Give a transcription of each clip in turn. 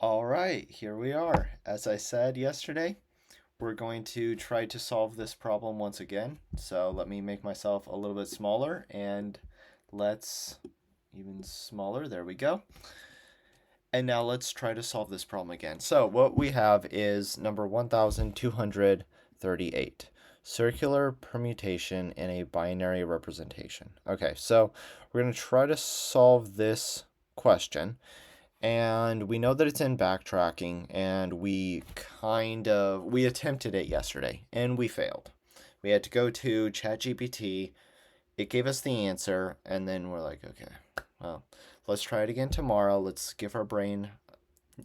All right, here we are. As I said yesterday, we're going to try to solve this problem once again. So let me make myself a little bit smaller and let's even smaller. There we go. And now let's try to solve this problem again. So what we have is number 1238. Circular permutation in a binary representation. Okay, so we're going to try to solve this question. And we know that it's in backtracking, and we attempted it yesterday, and we failed. We had to go to ChatGPT. It gave us the answer, and then we're like, okay, well, let's try it again tomorrow. Let's give our brain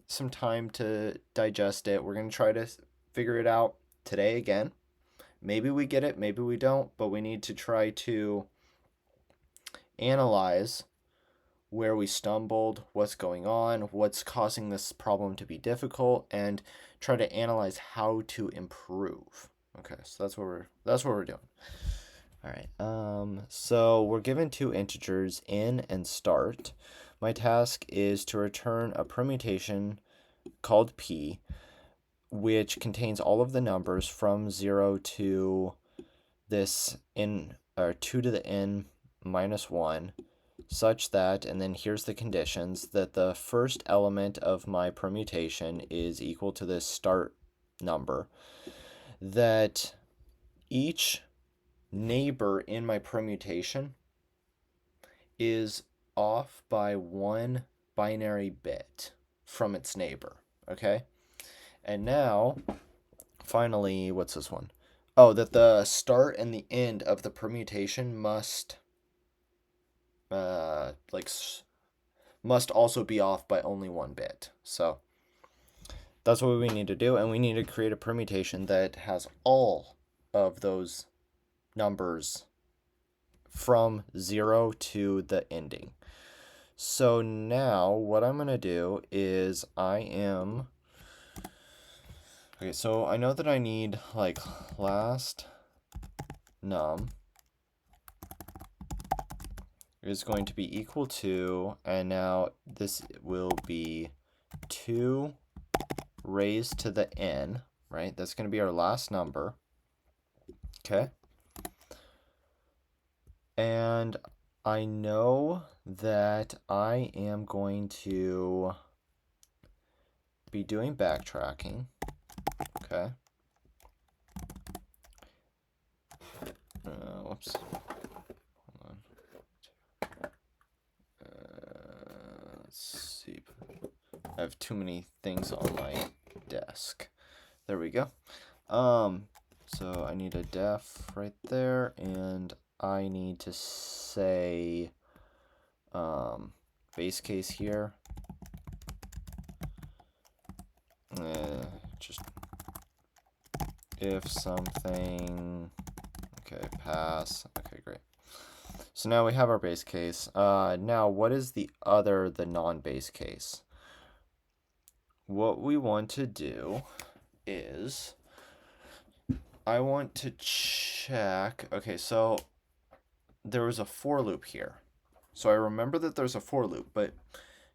some time to digest it. We're going to try to figure it out today again. Maybe we get it, maybe we don't, but we need to try to analyze where we stumbled, what's going on, what's causing this problem to be difficult, and try to analyze how to improve. Okay, so that's what we're doing. All right. So we're given two integers in and start. My task is to return a permutation called p, which contains all of the numbers from 0 to this n, or 2 to the n minus 1, such that, and then here's the conditions, that the first element of my permutation is equal to this start number, that each neighbor in my permutation is off by one binary bit from its neighbor, okay? And now, finally, what's this one? Oh, that the start and the end of the permutation must also be off by only one bit. So that's what we need to do, and we need to create a permutation that has all of those numbers from 0 to the ending. So now what I'm going to do is okay, so I know that I need like last num is going to be equal to, and now this will be 2 raised to the n, right? That's going to be our last number. Okay. And I know that I am going to be doing backtracking. Okay. Whoops. Let's see. I have too many things on my desk. There we go. So I need a def right there, and I need to say base case here. Just if something. Okay, pass. Okay, great. So now we have our base case. Now, what is the non-base case? What we want to do is, I want to check. Okay, so there was a for loop here. So I remember that there's a for loop, but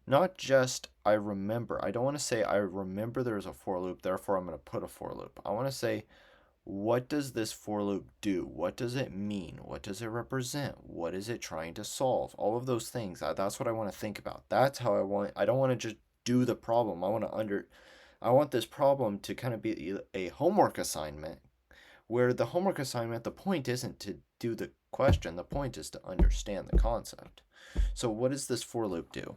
not just I remember. I don't want to say I remember there's a for loop, therefore I'm going to put a for loop. I want to say, what does this for loop do? What does it mean? What does it represent? What is it trying to solve? All of those things. That's what I want to think about. That's how I don't want to just do the problem. I want this problem to kind of be a homework assignment, where the homework assignment, the point isn't to do the question, the point is to understand the concept. So what does this for loop do?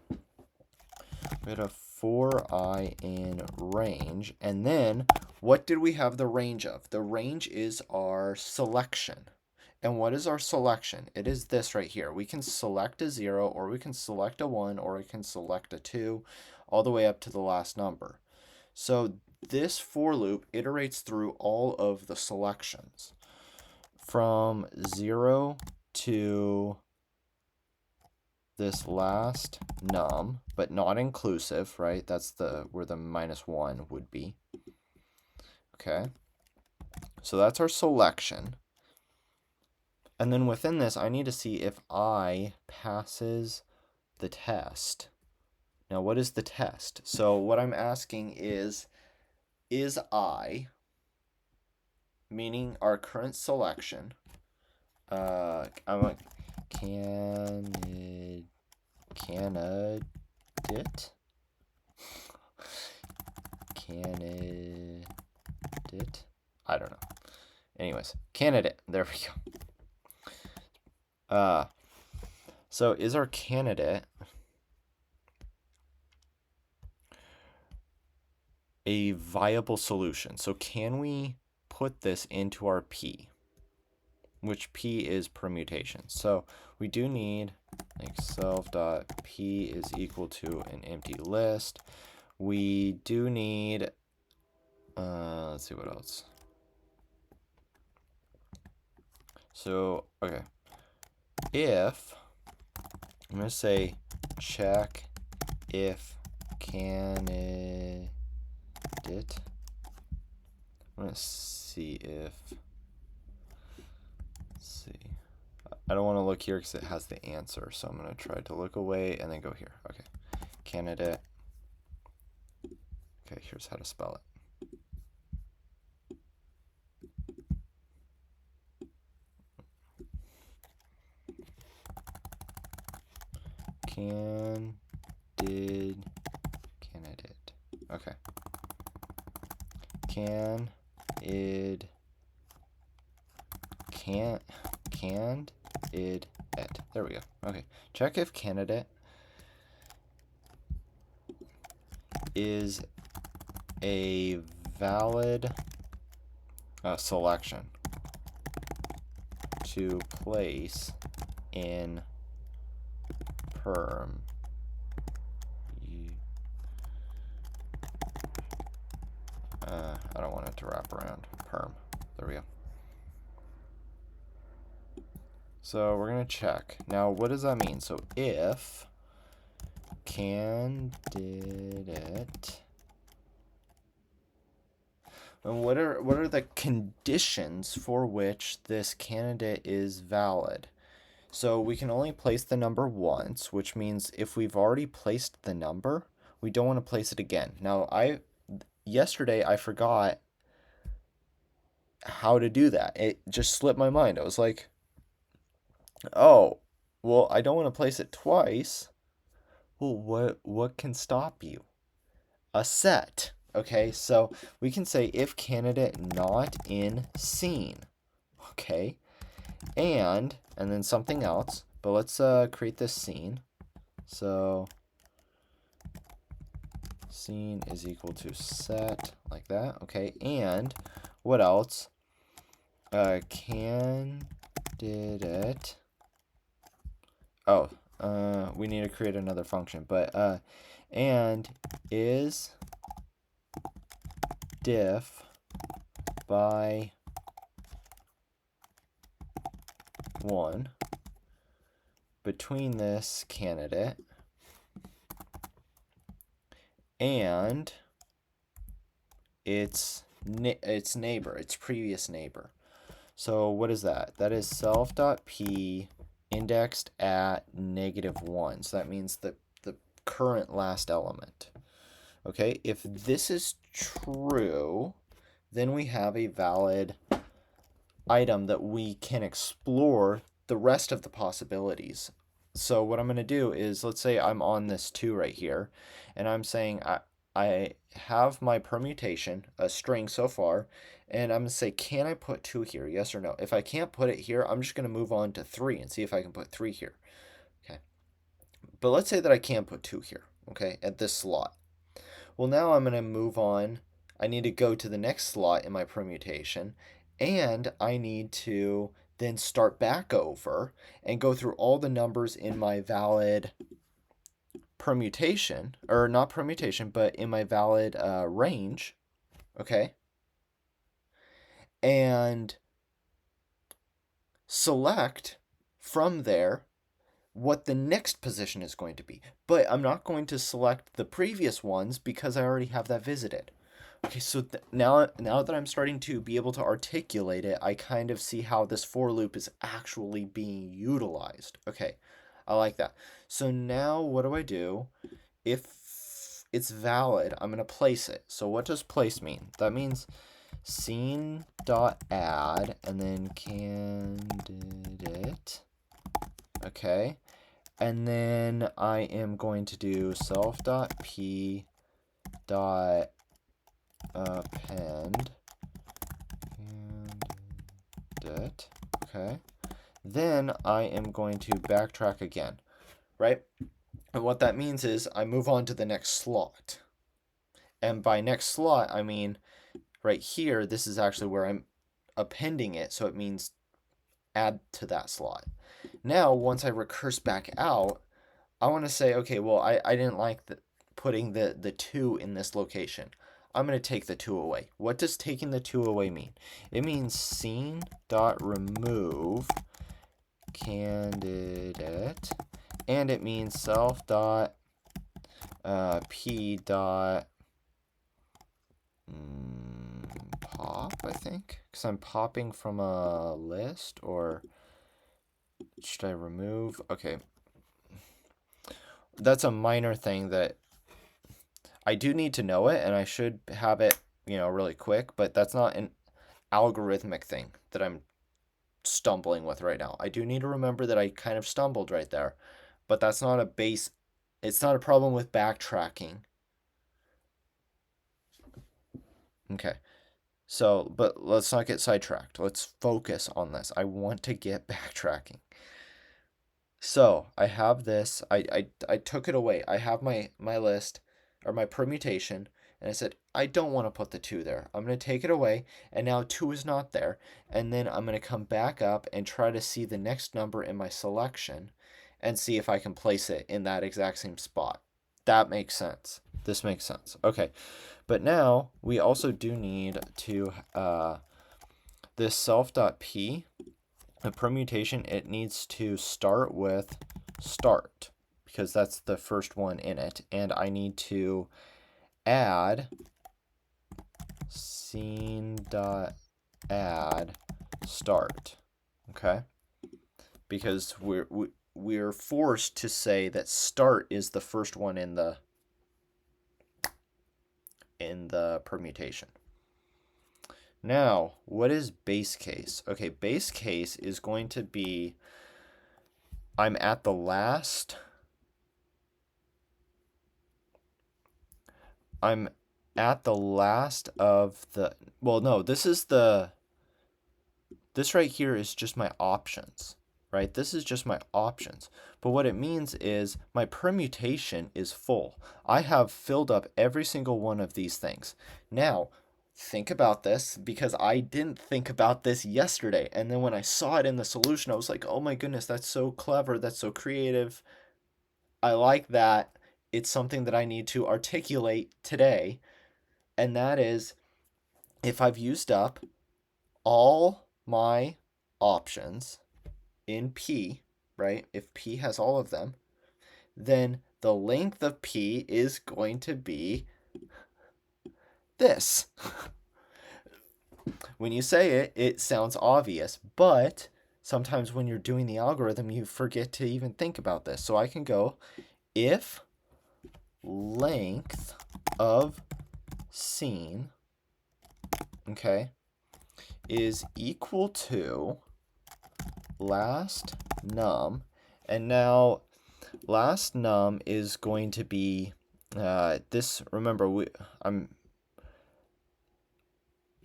We had a for I in range, and then what did we have the range of? The range is our selection. And what is our selection? It is this right here. We can select a 0, or we can select a 1, or we can select a 2, all the way up to the last number. So this for loop iterates through all of the selections from 0 to this last num, but not inclusive, right? That's where the minus 1 would be. Okay. So that's our selection. And then within this, I need to see if I passes the test Now, what is the test? So what I'm asking is I, meaning our current selection, I'm a candidate, I don't know. Anyways, candidate, there we go. So is our candidate a viable solution? So can we put this into our P, which P is permutation? So we do need like self.p is equal to an empty list. We do need, let's see what else. So, okay. If, I'm going to say check if candidate, I'm going to see if, let's see. I don't want to look here because it has the answer. So I'm going to try to look away and then go here. Okay. Candidate. Okay, here's how to spell it. Candidate. Okay. Candidate. There we go. Okay. Check if candidate is a valid selection to place in perm. I don't want it to wrap around. Perm. There we go. So we're going to check. Now, what does that mean? So if candidate, and what are the conditions for which this candidate is valid? So we can only place the number once, which means if we've already placed the number, we don't want to place it again. Now, yesterday I forgot how to do that. It just slipped my mind. I was like, oh, well, I don't want to place it twice. Well, what can stop you? A set. Okay, so we can say if candidate not in scene. Okay, and then something else. But let's create this scene. So scene is equal to set, like that. Okay, and what else? Candidate. Oh, we need to create another function, but and is diff by 1 between this candidate and its neighbor, its previous neighbor. So what is that? That is self.p indexed at -1. So that means the current last element. Okay, if this is true, then we have a valid item that we can explore the rest of the possibilities. So what I'm going to do is, let's say I'm on this 2 right here, and I'm saying I have my permutation, a string so far, and I'm going to say, can I put 2 here, yes or no? If I can't put it here, I'm just going to move on to 3 and see if I can put 3 here. Okay, but let's say that I can put 2 here, okay, at this slot. Well, now I'm going to move on. I need to go to the next slot in my permutation, and I need to then start back over and go through all the numbers in my valid permutation, or not permutation, but in my valid range, okay? And select from there what the next position is going to be. But I'm not going to select the previous ones because I already have that visited. Okay, so now that I'm starting to be able to articulate it, I kind of see how this for loop is actually being utilized. Okay, I like that. So now what do? If it's valid, I'm going to place it. So what does place mean? That means scene.add and then candidate. Okay. And then I am going to do self.p dot append candidate. Okay. Then I am going to backtrack again, right? And what that means is I move on to the next slot. And by next slot, I mean right here, this is actually where I'm appending it, so it means add to that slot. Now, once I recurse back out, I want to say, okay, well, I didn't like putting the 2 in this location. I'm going to take the 2 away. What does taking the 2 away mean? It means scene.remove candidate, and it means self.p dot pop, I think, because I'm popping from a list, or should I remove? Okay, that's a minor thing that I do need to know it, and I should have it, really quick, but that's not an algorithmic thing that I'm stumbling with right now. I do need to remember that I kind of stumbled right there, but that's not it's not a problem with backtracking. Okay. So, but let's not get sidetracked. Let's focus on this. I want to get backtracking. So, I have this. I took it away. I have my list, or my permutation, and I said, I don't want to put the 2 there. I'm going to take it away, and now 2 is not there. And then I'm going to come back up and try to see the next number in my selection and see if I can place it in that exact same spot. That makes sense. This makes sense. Okay. But now we also do need to, this self.p, a permutation, it needs to start with start, because that's the first one in it. And I need to add scene.add start, okay? Because we're forced to say that start is the first one in the permutation. Now, what is base case? Okay, base case is going to be I'm at the last of the, well, no, this right here is just my options, right? This is just my options. But what it means is my permutation is full. I have filled up every single one of these things. Now, think about this, because I didn't think about this yesterday. And then when I saw it in the solution, I was like, oh my goodness, that's so clever. That's so creative. I like that. It's something that I need to articulate today. And that is, if I've used up all my options in P, right? If P has all of them, then the length of P is going to be this. When you say it, it sounds obvious, but sometimes when you're doing the algorithm, you forget to even think about this. So I can go if length of scene, okay, is equal to last num, and now last num is going to be this. Remember,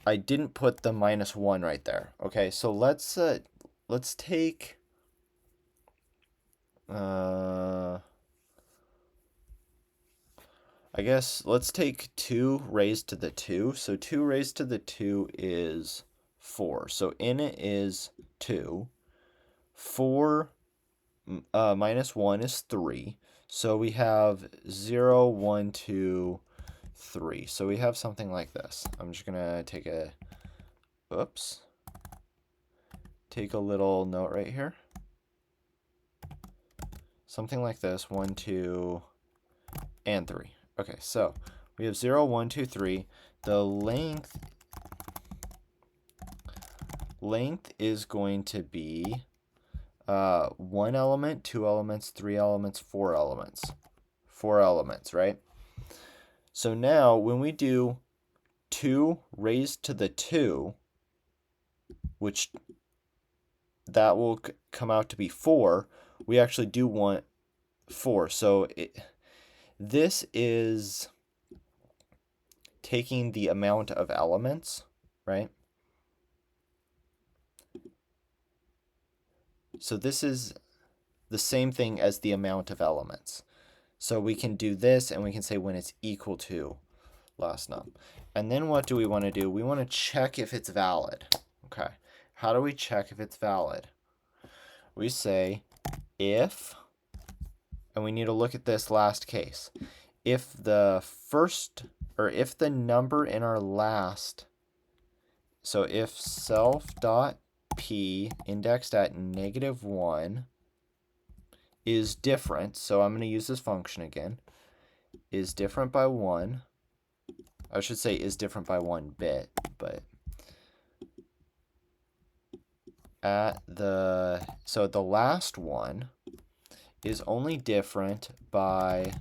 I didn't put the -1 right there. Okay, so let's take I guess let's take 2 raised to the 2. So 2 raised to the 2 is 4. So in it is 2. 4 minus 1 is 3. So we have 0, 1, 2, 3. So we have something like this. I'm just going to take a little note right here. Something like this. 1, 2, and 3. Okay, so we have 0, 1, 2, 3. The length is going to be 1 element, 2 elements, 3 elements, 4 elements. 4 elements, right? So now when we do 2 raised to the 2, which that will come out to be 4, we actually do want 4. So this is taking the amount of elements, right? So this is the same thing as the amount of elements. So we can do this, and we can say when it's equal to last num. And then what do we want to do? We want to check if it's valid. Okay. How do we check if it's valid? We say if, and we need to look at this last case. If the first, or if the number in our last, so if self.p indexed at -1 is different, so I'm going to use this function again, is different by 1, I should say is different by 1 bit, but so the last one is only different by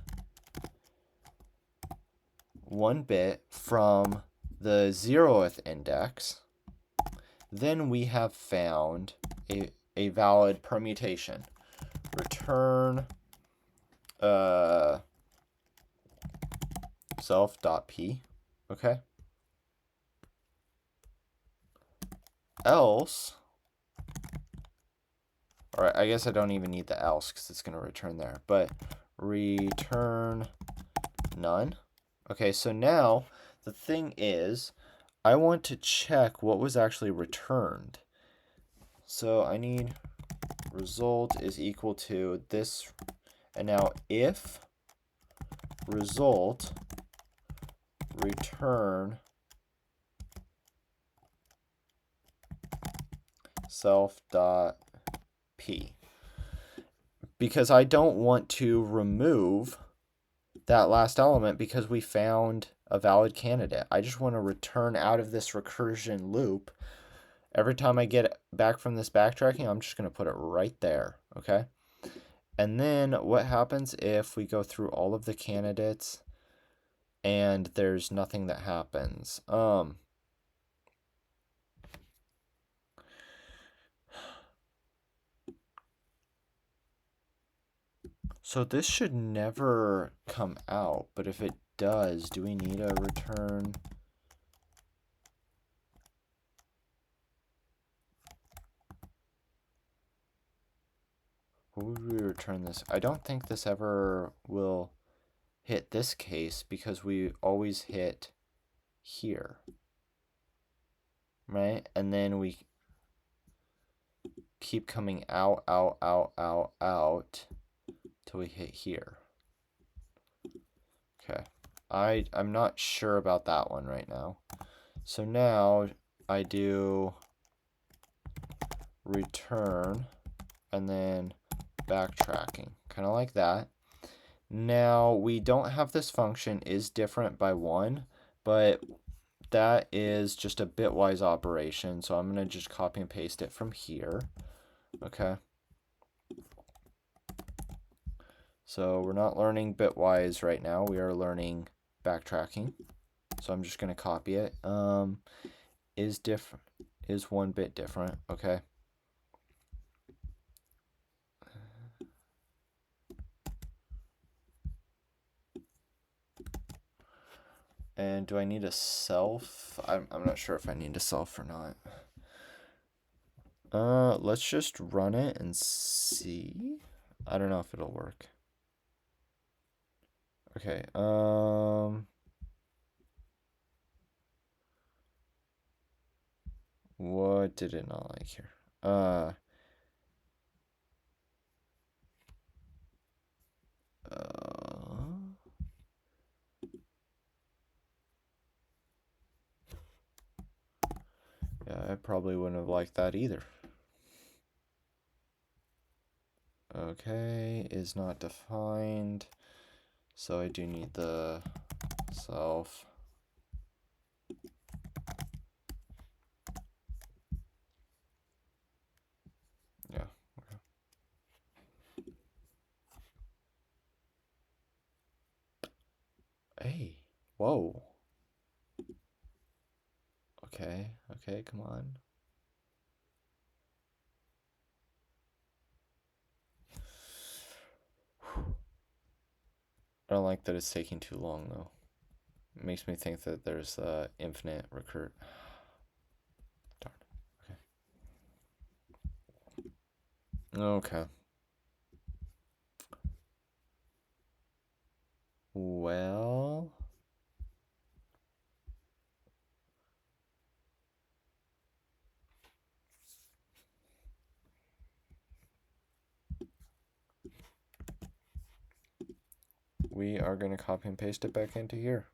1 bit from the 0th index, then we have found a valid permutation. Return self.p, okay? Else, or I guess I don't even need the else because it's going to return there, but return none. Okay, so now the thing is, I want to check what was actually returned. So I need result is equal to this, and now if result return self.p, because I don't want to remove that last element because we found a valid candidate. I just want to return out of this recursion loop. Every time I get back from this backtracking, I'm just going to put it right there, okay? And then what happens if we go through all of the candidates and there's nothing that happens? So this should never come out, but if it does, do we need a return? What would we return this? I don't think this ever will hit this case because we always hit here, right? And then we keep coming out, out, out, out, out till we hit here. Okay, I'm not sure about that one right now. So now I do return and then backtracking, kind of like that. Now we don't have this function is different by 1, but that is just a bitwise operation, so I'm going to just copy and paste it from here. Okay. So we're not learning bitwise right now, we are learning backtracking. So I'm just going to copy it. Is different, is 1 bit different, okay. And do I need a self? I'm not sure if I need a self or not. Let's just run it and see. I don't know if it'll work. Okay, what did it not like here? Yeah, I probably wouldn't have liked that either. Okay, is not defined. So I do need the self. Yeah. Okay. Hey. Whoa. Okay, come on. I don't like that it's taking too long, though. It makes me think that there's infinite recur. Darn. Okay. Well... we are going to copy and paste it back into here.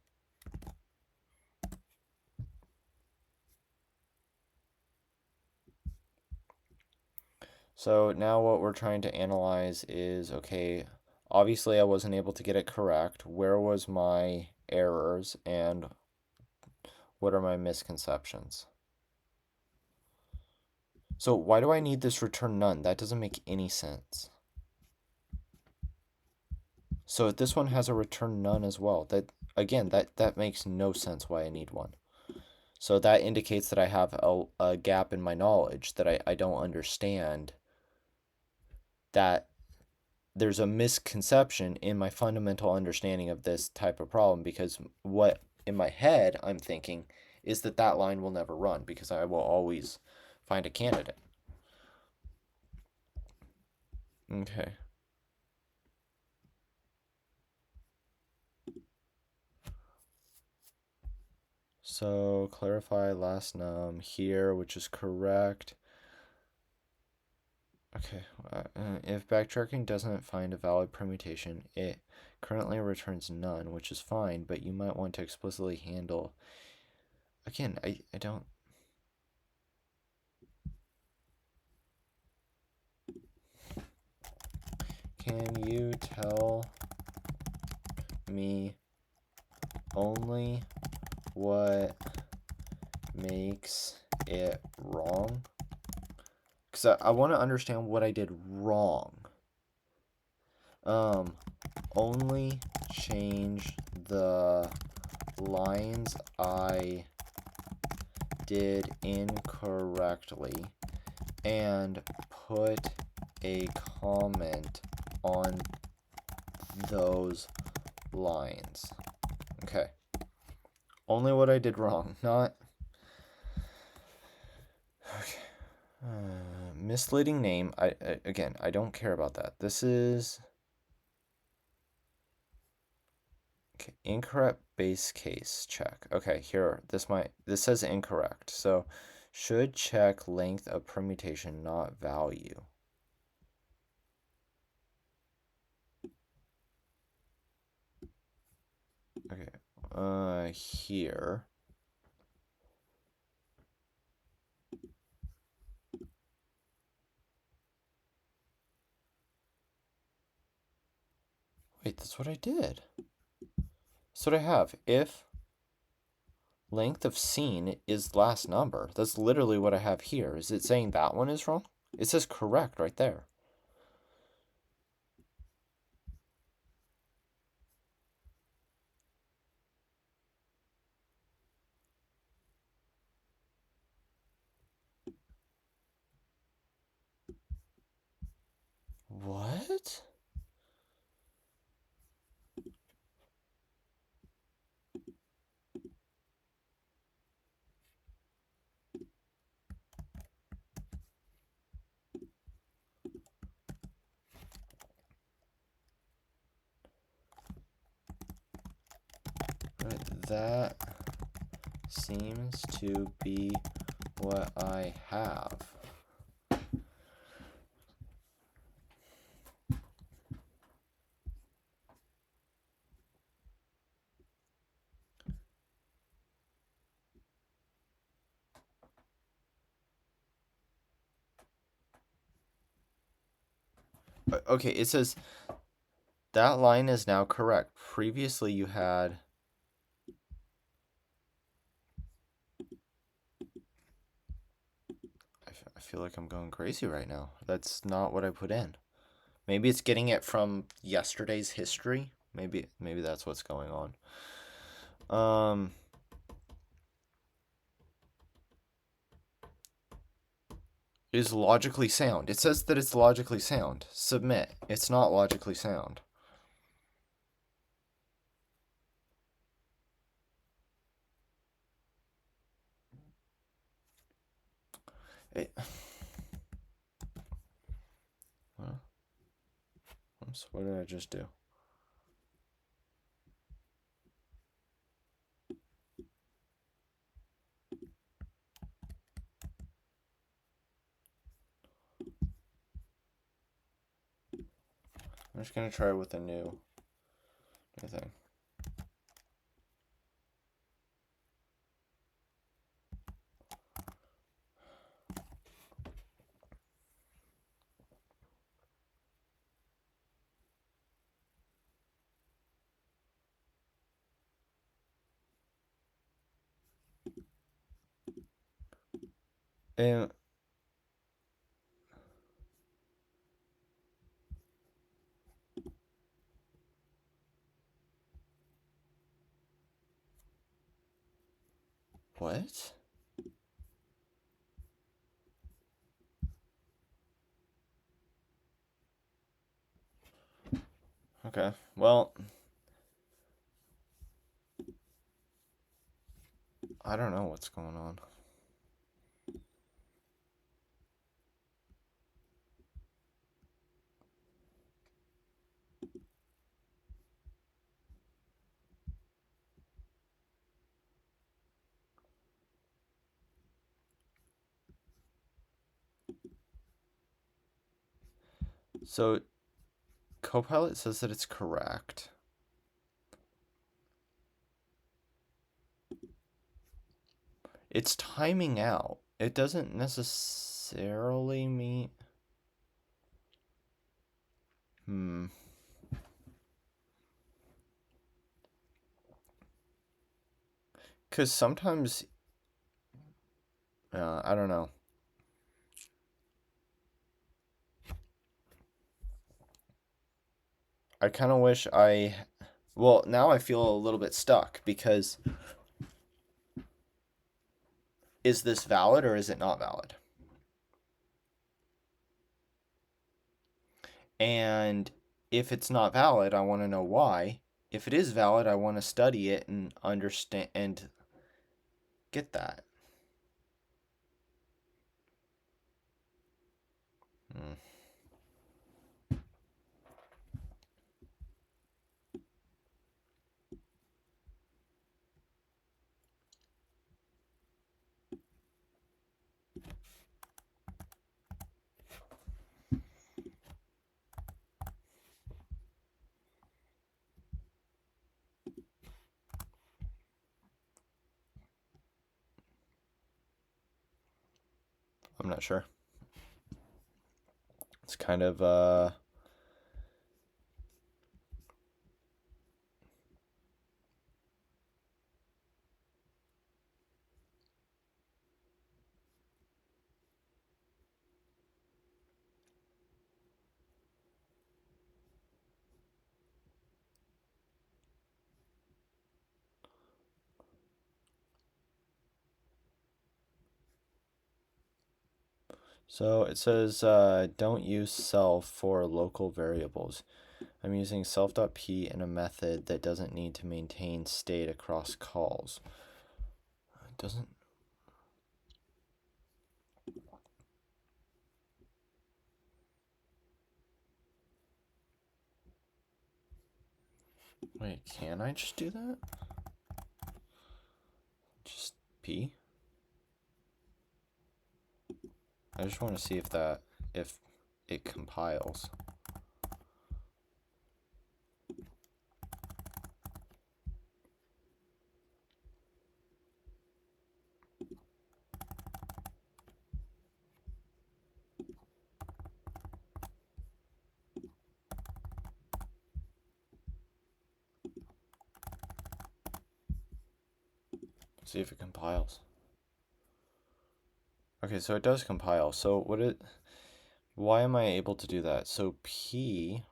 So now what we're trying to analyze is, okay, obviously I wasn't able to get it correct. Where was my errors and what are my misconceptions? So why do I need this return none? That doesn't make any sense. So this one has a return none as well. That makes no sense why I need one. So that indicates that I have a gap in my knowledge, that I don't understand that there's a misconception in my fundamental understanding of this type of problem, because what in my head I'm thinking is that line will never run because I will always find a candidate. Okay. So clarify last num here, which is correct. Okay, if backtracking doesn't find a valid permutation, it currently returns none, which is fine, but you might want to explicitly handle... Again, I don't... Can you tell me only what makes it wrong? Because I want to understand what I did wrong. Only change the lines I did incorrectly and put a comment on those lines. Okay. Only what I did wrong, not... Okay. Misleading name. Again, I don't care about that. This is... Okay, incorrect base case check. Okay, here, this says incorrect. So, should check length of permutation, not value. Okay, here. Wait, that's what I did. That's what I have. If length of scene is last number, that's literally what I have here. Is it saying that one is wrong? It says correct right there. What? Right, that seems to be what I have. Okay, it says that line is now correct. Previously you had... I feel like I'm going crazy right now. That's not what I put in. Maybe it's getting it from yesterday's history. Maybe that's what's going on. Is logically sound. It says that it's logically sound. Submit. It's not logically sound. It, oops, what did I just do? I'm just gonna try with a new thing. And what? Okay, well, I don't know what's going on. So, Copilot says that it's correct. It's timing out. It doesn't necessarily mean... Because sometimes... I don't know. I kind of wish I... Well, now I feel a little bit stuck because... Is this valid or is it not valid? And if it's not valid, I want to know why. If it is valid, I want to study it and understand and get that. I'm not sure. It's kind of So it says don't use self for local variables. I'm using self.p in a method that doesn't need to maintain state across calls. It doesn't... Wait, can I just do that? Just p? I just want to see if it compiles. See if it compiles. Okay, so it does compile. So why am I able to do that? So p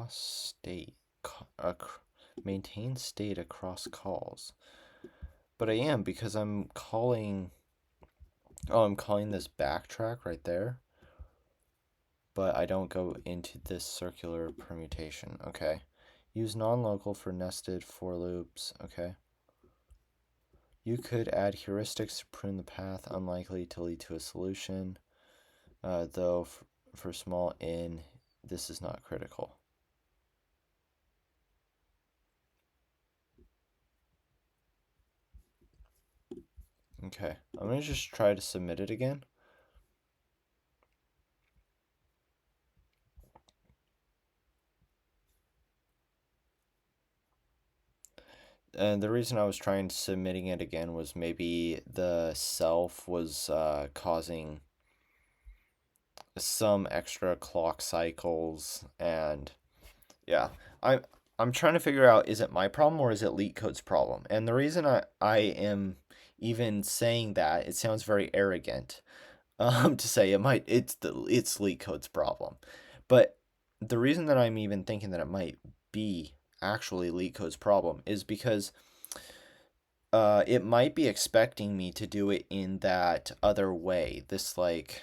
state, maintain state across calls. But I am, because I'm calling, I'm calling this backtrack right there. But I don't go into this circular permutation. Okay. Use non-local for nested for loops. Okay. You could add heuristics to prune the path, unlikely to lead to a solution. Though for small n, this is not critical. Okay, I'm going to just try to submit it again. And the reason I was trying submitting it again was maybe the self was causing some extra clock cycles, and yeah, I'm trying to figure out, is it my problem or is it Leetcode's problem? And the reason I am even saying that, it sounds very arrogant to say it's Leetcode's problem. But the reason that I'm even thinking that it might be actually Leetcode's problem is because it might be expecting me to do it in that other way. This like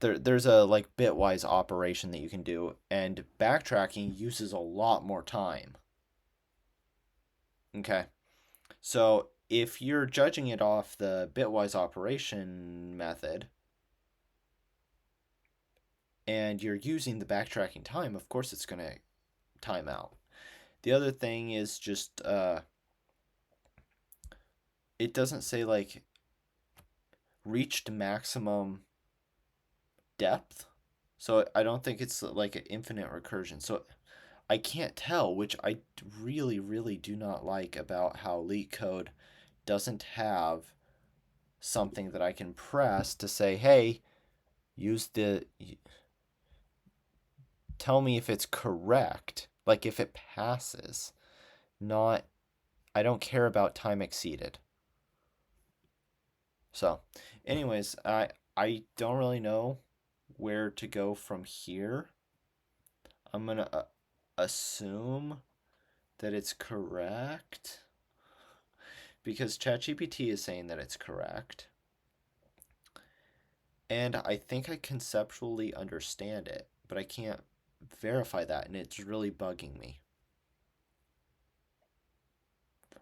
there's a like bitwise operation that you can do, and backtracking uses a lot more time. Okay, so if you're judging it off the bitwise operation method and you're using the backtracking time, of course it's going to time out. The other thing is just it doesn't say like reached maximum depth, so I don't think it's like an infinite recursion. So I can't tell, which I really, really do not like about how Leetcode doesn't have something that I can press to say, hey, tell me if it's correct, like if it passes. Not, I don't care about time exceeded. So, anyways, I don't really know where to go from here. I'm gonna assume that it's correct because ChatGPT is saying that it's correct. And I think I conceptually understand it, but I can't verify that, and it's really bugging me.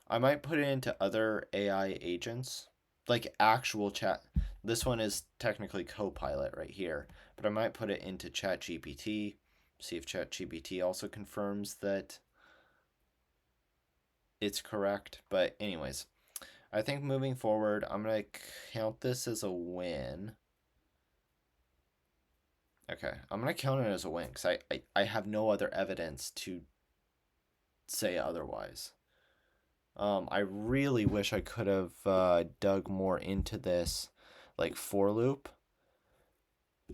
I might put it into other AI agents, like actual chat. This one is technically Copilot right here, but I might put it into ChatGPT, see if ChatGPT also confirms that it's correct. But anyways, I think moving forward, I'm going to count this as a win. Okay, I'm going to count it as a win because I have no other evidence to say otherwise. I really wish I could have dug more into this like for loop,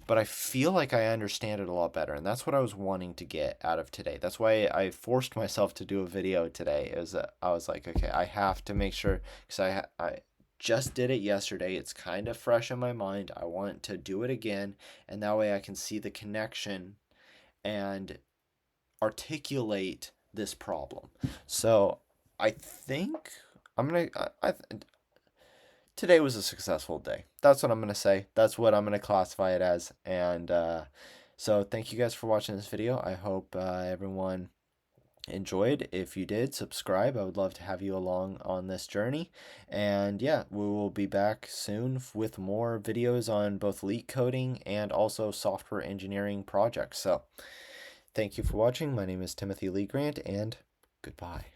but I feel like I understand it a lot better, and that's what I was wanting to get out of today. That's why I forced myself to do a video today. I was like, okay, I have to make sure, because I just did it yesterday. It's kind of fresh in my mind. I want to do it again, and that way I can see the connection and articulate this problem. So I think I'm gonna. Today was a successful day. That's what I'm gonna say. That's what I'm gonna classify it as. And so thank you guys for watching this video. I hope everyone enjoyed. If you did, subscribe. I would love to have you along on this journey. And yeah, we will be back soon with more videos on both Leetcoding and also software engineering projects. So thank you for watching. My name is Timothy Lee Grant, and goodbye.